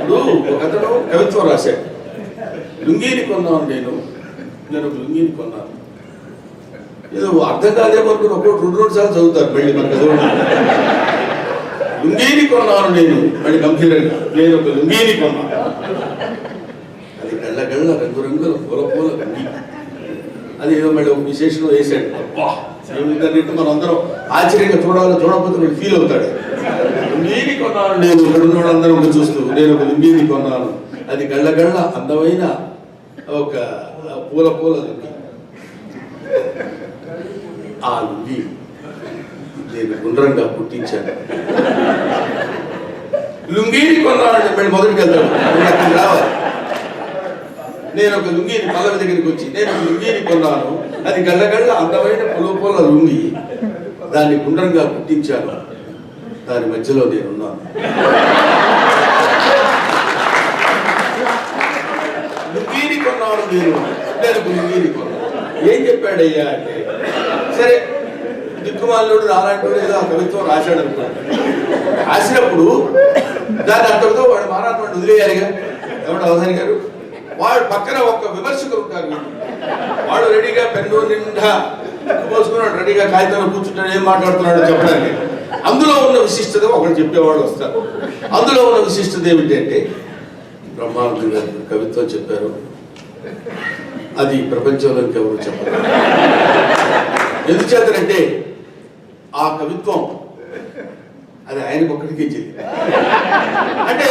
ఇప్పుడు ఒక అతను కవిత్వం రాశాడు, లుంగీని కొన్నాను నేను ఒక లుంగీని కొన్నాను. ఏదో అర్థం కాదేమనుకుని ఒకటి రెండు సార్లు చదువుతారు మళ్ళీ మనకు చదవడం. లుంగీని కొన్నాను నేను, మళ్ళీ గంభీరంగా నేను ఒక లుంగీని కొన్నాను. అది గళ్ళ రంగురంగుల పూల లుంగీ. అది ఏదో మళ్ళీ ఒక విశేషంలో వేసాడు. అబ్బా ఏమిటంటే మనం అందరం ఆశ్చర్యంగా చూడకపోతే వీడు ఫీల్ అవుతాడు. లుంగీని కొన్నాను నేను, ఇక్కడ ఉన్న వాళ్ళందరూ చూస్తూ నేను ఒక లుంగీని కొన్నాను. అది గళ్ళ అందమైన ఒక పూల లుంగీ. ఆ లుంగీ నేను గుండ్రంగా పుట్టించాను. లుంగీని కొన్నాను మళ్ళీ మొదటికి వెళ్తాడు, అక్కడికి రావాలి. నేను ఒక లుంగీని పల్లవి దగ్గరికి వచ్చి నేను ఒక లుంగీని కొన్నాను, అది గళ్ళ అందమైన పూల లుంగి, దాన్ని గుండ్రంగా పుట్టించాను, దాని మధ్యలో నేనున్నాను. లుంగీని కొన్నాను నేను ఒక లుంగీని కొన్నాను. ఏం చెప్పాడయ్యా అంటే, సరే దిక్కుమాలుడు రాలాంటి ఏదో ఆ కవిత్వం రాశాడు అనుకోండి. రాసినప్పుడు దాని అంతటితో వాడు మారాత్మ వదిలేయాలిగా. ఎవడు అవధాని గారు, వాడు పక్కన ఒక విమర్శకులు ఉంటారు. వాడు రెడీగా పెన్ను నిండా పోసుకున్నాడు, రెడీగా కాగితంలో కూర్చుంటాడు, ఏం మాట్లాడుతున్నాడో చెప్పడానికి. అందులో ఉన్న విశిష్టత ఒకటి చెప్పేవాడు వస్తారు. అందులో ఉన్న విశిష్టత ఏమిటంటే, బ్రహ్మానంద గారు కవిత్వం చెప్పారు, అది ప్రపంచంలోకి ఎవరు చెప్పరు. ఎందుచేతనంటే ఆ కవిత్వం అది ఆయనకు ఒక్కడికే చెంది. అంటే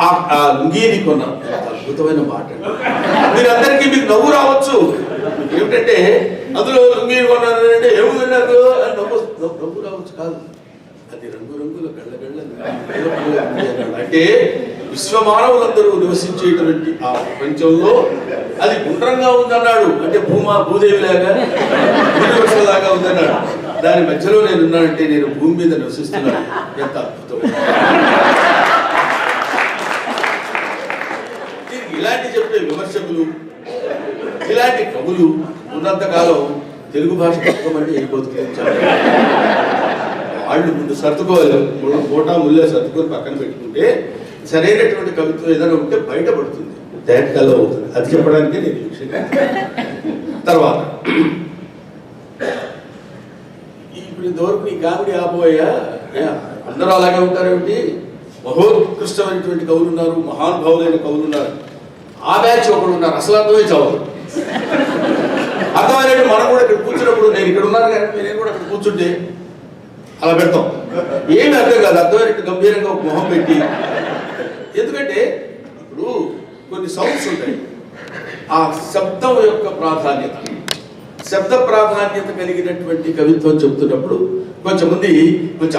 ఆ లుంగీని కొన్న అద్భుతమైన మాట. మీరందరికీ మీకు నవ్వు రావచ్చు. ఏమిటంటే అందులో లుంగీని కొన్నానంటే ఏముందండి అందులో నవ్వు రావచ్చు. కాదు, అది రంగురంగుల గళ్ళ అంటే విశ్వమానవులందరూ నివసించేటువంటి ఆ ప్రపంచంలో అది గుండ్రంగా ఉందన్నాడు. అంటే భూదేవి లాగా లాగా ఉందన్నాడు. దాని మధ్యలో నేనున్నానంటే నేను భూమి మీద నివసిస్తున్నాను. ఎంత అద్భుతం! ఇలాంటి చెప్పే విమర్శకులు, ఇలాంటి కవులు ఉన్నంతకాలం తెలుగు భాష తక్కువమంటే ఏ బతుకుతారు. వాళ్ళు ముందు సర్దుకోవాలి, కోటా ముల్లే సర్దుకొని పక్కన పెట్టుకుంటే సరైనటువంటి కవిత్వం ఏదైనా ఉంటే బయటపడుతుంది, తేటకల్లో అవుతుంది. అది చెప్పడానికే నేను ఈ విషయం. తర్వాత ఇప్పుడు ఇంతవరకు నీ కామెడీ ఆపోయా, అందరూ అలాగే ఉంటారేమిటి? మహోత్కృష్టమైనటువంటి కవులు ఉన్నారు, మహానుభావులైన కవులు ఉన్నారు. ఆ బ్యాచ్ ఒకడు ఉన్నారు, అసలు అర్థమే చదవదు. అర్థమైనట్టు మనం కూడా ఇక్కడ కూర్చున్నప్పుడు, నేను ఇక్కడ ఉన్నాను కానీ నేను కూడా అక్కడ కూర్చుంటే అలా పెడతాం. ఏమి అర్థం కాదు. అర్థమైనట్టు గంభీరంగా ఒక మొహం పెట్టి, ఎందుకంటే ఇప్పుడు కొన్ని సౌండ్స్ ఉంటాయి, ఆ శబ్దం యొక్క ప్రాధాన్యత, శబ్ద ప్రాధాన్యత కలిగినటువంటి కవిత్వం చెబుతున్నప్పుడు కొంచెంమంది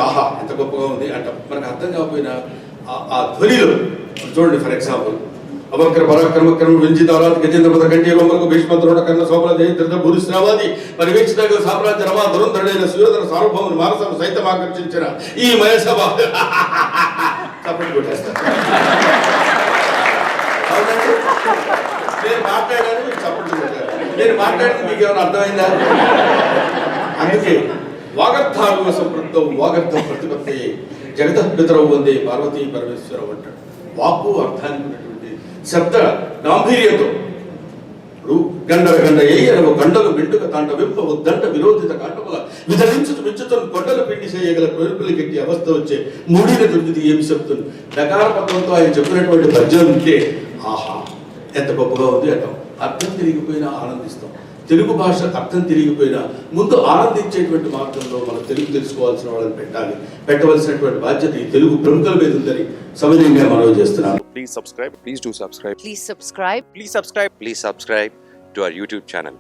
ఆహా ఎంత గొప్పగా ఉంది అంటాం. మనకు అర్థం కాకపోయినా ఆ ధ్వనిలో చూడండి. ఫర్ ఎగ్జాంపుల్, అవక్ర పరాక్రమక్రమ వింజితారాధ గజేంద్ర కంటి రోమలకు భీష్మంతుడ కన్న సోమల జయద్రత భూరిశ్రావాది పరివేక్షిత సామ్రాజ్య రమా దురంధరుడైన సూర్యధర సార్వభౌముని మానసం సైతం ఆకర్షించిన ఈ మయసభ తప్పటి కొట్టేస్తారు. నేను మాట్లాడాను, మీరు చప్పట్లు కొట్టారు. నేను మాట్లాడింది మీకు ఏమైనా అర్థమైందా? అందుకే వాగర్థాలు సంపృక్తం వాగర్థం ప్రతిపత్తి జగత పితరవు వందే పార్వతీ పరమేశ్వరవు అంటాడు. వాక్కు అర్థానికి ఉన్నటువంటి శబ్ద గాంభీర్యంతో ఇప్పుడు గండ ఏయనవు గండలు మెండుక తాండ వింపవు దండ విరోధిత కాండముల విధరించుతు మించుతున్న కొండలు పిండి చేయగల కొడుకులు గట్టి అవస్థ వచ్చే మూడిన దుర్విధి ఏమి చెప్తుంది. నకార పత్రంతో ఆయన చెప్పినటువంటి భజన ఉంటే ఆహా ఎంత గొప్పగా ఉంది అంటాం. అర్థం తిరిగిపోయినా ఆనందిస్తాం. తెలుగు భాష అర్థం తిరిగిపోయినా ముందు ఆనందించేటువంటి మార్గంలో మనం తెలుగు తెలుసుకోవాల్సిన వాళ్ళని పెట్టవలసినటువంటి బాధ్యత ఈ తెలుగు ప్రముఖుల మీద ఉందని సమయంగా మనవి చేస్తున్నాను. Please subscribe. Please do subscribe. Please subscribe. Please subscribe. Please subscribe to our YouTube channel.